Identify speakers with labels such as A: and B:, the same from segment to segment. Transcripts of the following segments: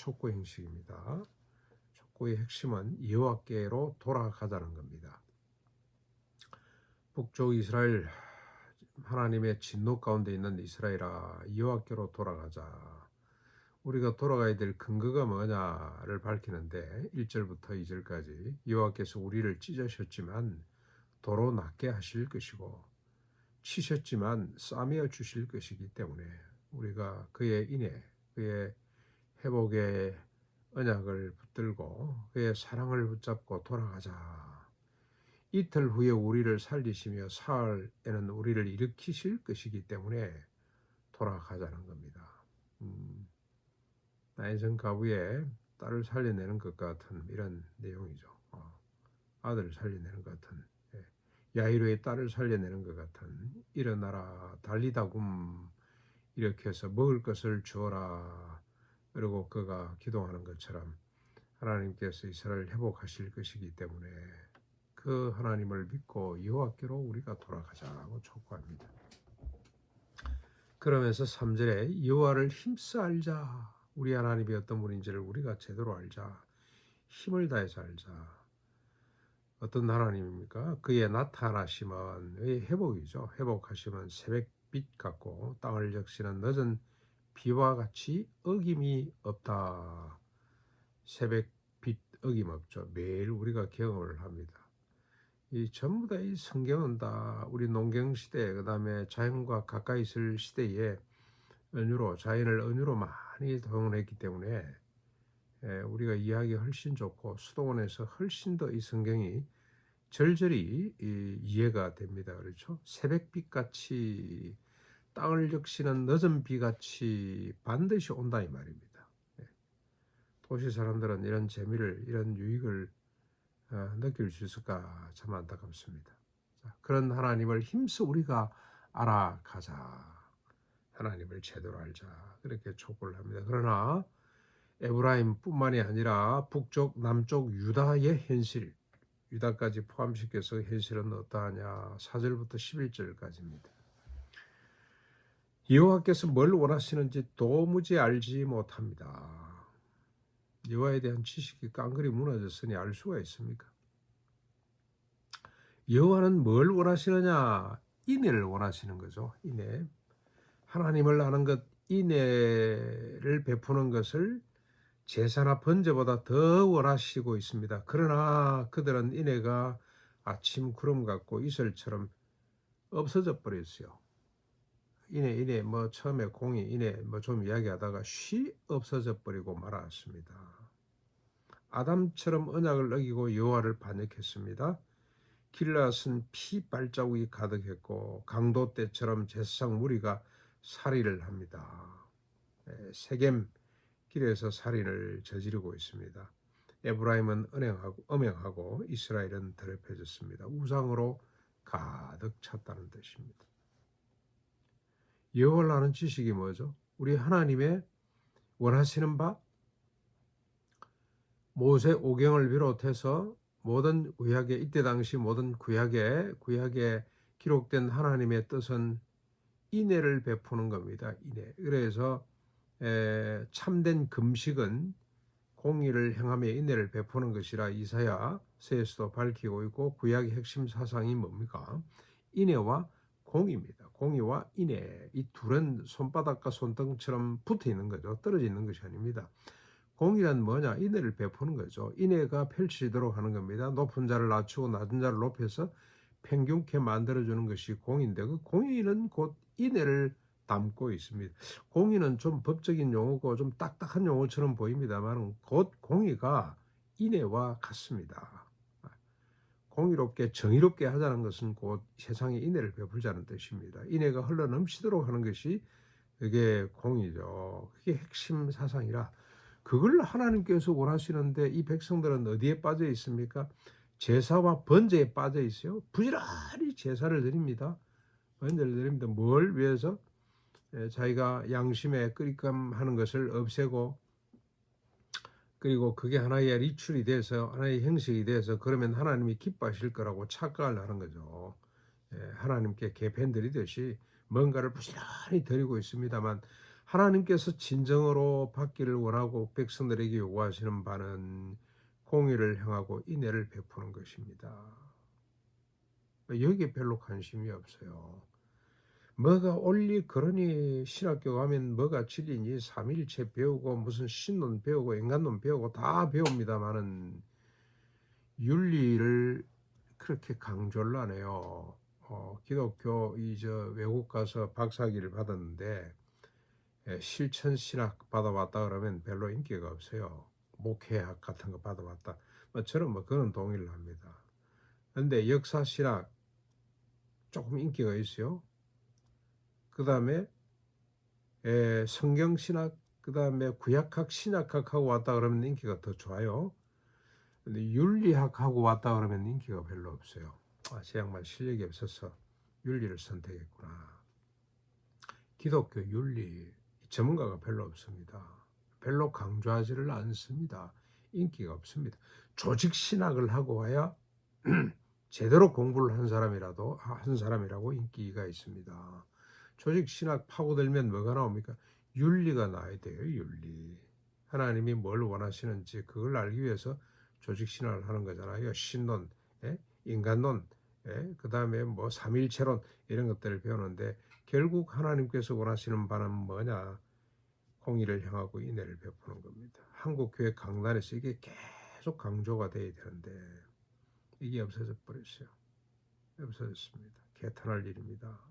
A: 촉구 형식입니다. 촉구의 핵심은 여호와께로 돌아가자는 겁니다. 북쪽 이스라엘, 하나님의 진노 가운데 있는 이스라엘아, 여호와께로 돌아가자. 우리가 돌아가야 될 근거가 뭐냐를 밝히는데 1절부터 2절까지 여호와께서 우리를 찢으셨지만 도로 낫게 하실 것이고 치셨지만 싸매어 주실 것이기 때문에 우리가 그의 인애, 그의 회복의 언약을 붙들고 그의 사랑을 붙잡고 돌아가자. 이틀 후에 우리를 살리시며 사흘에는 우리를 일으키실 것이기 때문에 돌아가자는 겁니다. 나인성 가부에 딸을 살려내는 것 같은 이런 내용이죠. 아들을 살려내는 것 같은, 야이로의 딸을 살려내는 것 같은, 일어나라 달리다굼 이렇게 해서 먹을 것을 주어라. 그리고 그가 기도하는 것처럼 하나님께서 이스라엘을 회복하실 것이기 때문에 그 하나님을 믿고 여호와께로 우리가 돌아가자고 촉구합니다. 그러면서 3절에 여호와를 힘써 알자. 우리 하나님이 어떤 분인지를 우리가 제대로 알자. 힘을 다해서 알자. 어떤 하나님입니까? 그의 나타나심은 의 회복이죠. 회복하시면 새벽빛 같고 땅을 적시는 늦은 비와 같이 어김이 없다. 새벽빛 어김없죠. 매일 우리가 경험을 합니다. 이 전부 다 이 성경은 다 우리 농경 시대, 그 다음에 자연과 가까이 있을 시대에 은유로, 자연을 은유로 많이 동원했기 때문에 우리가 이해하기 훨씬 좋고 수도원에서 훨씬 더 이 성경이 절절히 이해가 됩니다. 그렇죠? 새벽빛 같이 땅을 적시는 늦은 비같이 반드시 온다 이 말입니다. 도시 사람들은 이런 재미를, 이런 유익을 느낄 수 있을까 참 안타깝습니다. 그런 하나님을 힘써 우리가 알아가자. 하나님을 제대로 알자. 그렇게 촉구를 합니다. 그러나 에브라임뿐만이 아니라 북쪽, 남쪽 유다의 현실, 유다까지 포함시켜서 현실은 어떠하냐. 4절부터 11절까지입니다. 여호와께서 뭘 원하시는지 도무지 알지 못합니다. 여호와에 대한 지식이 깡그리 무너졌으니 알 수가 있습니까? 여호와는 뭘 원하시느냐? 인애를 원하시는 거죠. 인애. 하나님을 아는 것, 인애를 베푸는 것을 제사나 번제보다 더 원하시고 있습니다. 그러나 그들은 인애가 아침 구름 같고 이슬처럼 없어져 버렸어요. 인애 뭐 처음에 공이 인애 뭐 좀 이야기하다가 쉬 없어져 버리고 말았습니다. 아담처럼 언약을 어기고 여호와를 반역했습니다. 길앗은 피 발자국이 가득했고 강도 때처럼 제사장 무리가 살인을 합니다. 세겜 길에서 살인을 저지르고 있습니다. 에브라임은 엄행하고 이스라엘은 더럽혀졌습니다. 우상으로 가득 찼다는 뜻입니다. 여호와를 아는 지식이 뭐죠? 우리 하나님의 원하시는 바, 모세 오경을 비롯해서 모든 구약에, 이때 당시 모든 구약에 기록된 하나님의 뜻은 인애를 베푸는 겁니다. 인애. 그래서 참된 금식은 공의를 행하며 인애를 베푸는 것이라 이사야서에서도 밝히고 있고, 구약의 핵심 사상이 뭡니까? 인애와 공의입니다. 공의와 인애, 이 둘은 손바닥과 손등처럼 붙어 있는 거죠. 떨어져 있는 것이 아닙니다. 공의란 뭐냐? 인애를 베푸는 거죠. 인애가 펼치도록 하는 겁니다. 높은 자를 낮추고 낮은 자를 높여서 평균케 만들어주는 것이 공의인데, 그 공의는 곧 인애를 담고 있습니다. 공의는 좀 법적인 용어고 좀 딱딱한 용어처럼 보입니다만 곧 공의가 인애와 같습니다. 공의롭게 정의롭게 하자는 것은 곧 세상에 인애를 베풀자는 뜻입니다. 인애가 흘러넘치도록 하는 것이 그게 공의죠. 그게 핵심 사상이라 그걸 하나님께서 원하시는데 이 백성들은 어디에 빠져 있습니까? 제사와 번제에 빠져 있어요. 부지런히 제사를 드립니다. 번제를 드립니다. 뭘 위해서? 자기가 양심에 끄리감 하는 것을 없애고, 그리고 그게 하나의 리출이 돼서 하나의 형식이 돼서 그러면 하나님이 기뻐하실 거라고 착각을 하는 거죠. 하나님께 개편 드리듯이 뭔가를 부지런히 드리고 있습니다만 하나님께서 진정으로 받기를 원하고 백성들에게 요구하시는 바는 공의를 행하고 인애를 베푸는 것입니다. 여기에 별로 관심이 없어요. 뭐가 옳리 그러니 신학교 가면 뭐가 진리니 삼일체 배우고 무슨 신론 배우고 인간론 배우고 다 배웁니다마는 윤리를 그렇게 강조를 안 해요. 기독교 외국 가서 박사학위를 받았는데 실천 신학 받아봤다 그러면 별로 인기가 없어요. 목회학 같은 거 받아봤다. 저는 그런 동의를 합니다. 그런데 역사 신학 조금 인기가 있어요. 그 다음에 성경 신학, 그 다음에 구약학, 신약학하고 왔다 그러면 인기가 더 좋아요. 근데 윤리학하고 왔다 그러면 인기가 별로 없어요. 제 양반 실력이 없어서 윤리를 선택했구나. 기독교 윤리 전문가가 별로 없습니다. 별로 강조하지를 않습니다. 인기가 없습니다. 조직 신학을 하고 와야 제대로 공부를 한 사람이라고 인기가 있습니다. 조직 신학 파고들면 뭐가 나옵니까? 윤리가 나야 돼요. 윤리. 하나님이 뭘 원하시는지 그걸 알기 위해서 조직 신학을 하는 거잖아요. 신론, 인간론, 그 다음에 삼일체론 이런 것들을 배우는데 결국 하나님께서 원하시는 바는 뭐냐? 공의를 향하고 인애를 베푸는 겁니다. 한국 교회 강단에서 이게 계속 강조가 돼야 되는데 이게 없어져 버렸어요. 없어졌습니다. 개탄할 일입니다.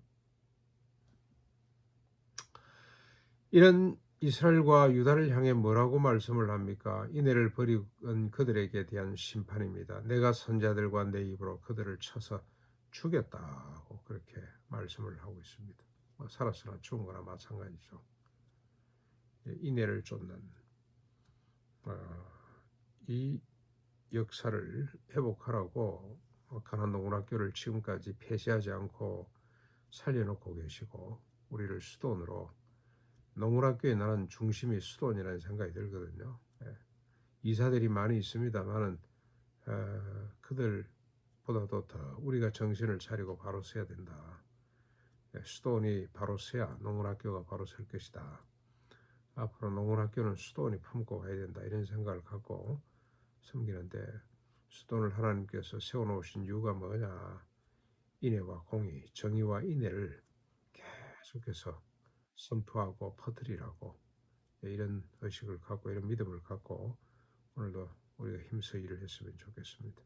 A: 이런 이스라엘과 유다를 향해 뭐라고 말씀을 합니까? 인애를 버리는 그들에게 대한 심판입니다. 내가 선자들과 내 입으로 그들을 쳐서 죽였다고 그렇게 말씀을 하고 있습니다. 살았으나 죽은 거나 마찬가지죠. 인애를 쫓는 이 역사를 회복하라고 가난농락교를 지금까지 폐쇄하지 않고 살려놓고 계시고 우리를 수돈으로 농락교에 나는 중심이 수돈이라는 생각이 들거든요. 이사들이 많이 있습니다만은 그들보다도 더 우리가 정신을 차리고 바로 서야 된다. 수돈이 바로 서야 농락교가 바로 설 것이다. 앞으로 농원학교는 수도원이 품고 가야 된다 이런 생각을 갖고 섬기는데 수도원을 하나님께서 세워놓으신 이유가 뭐냐? 인애와 공의, 정의와 인애를 계속해서 선포하고 퍼뜨리라고 이런 의식을 갖고 이런 믿음을 갖고 오늘도 우리가 힘써 일을 했으면 좋겠습니다.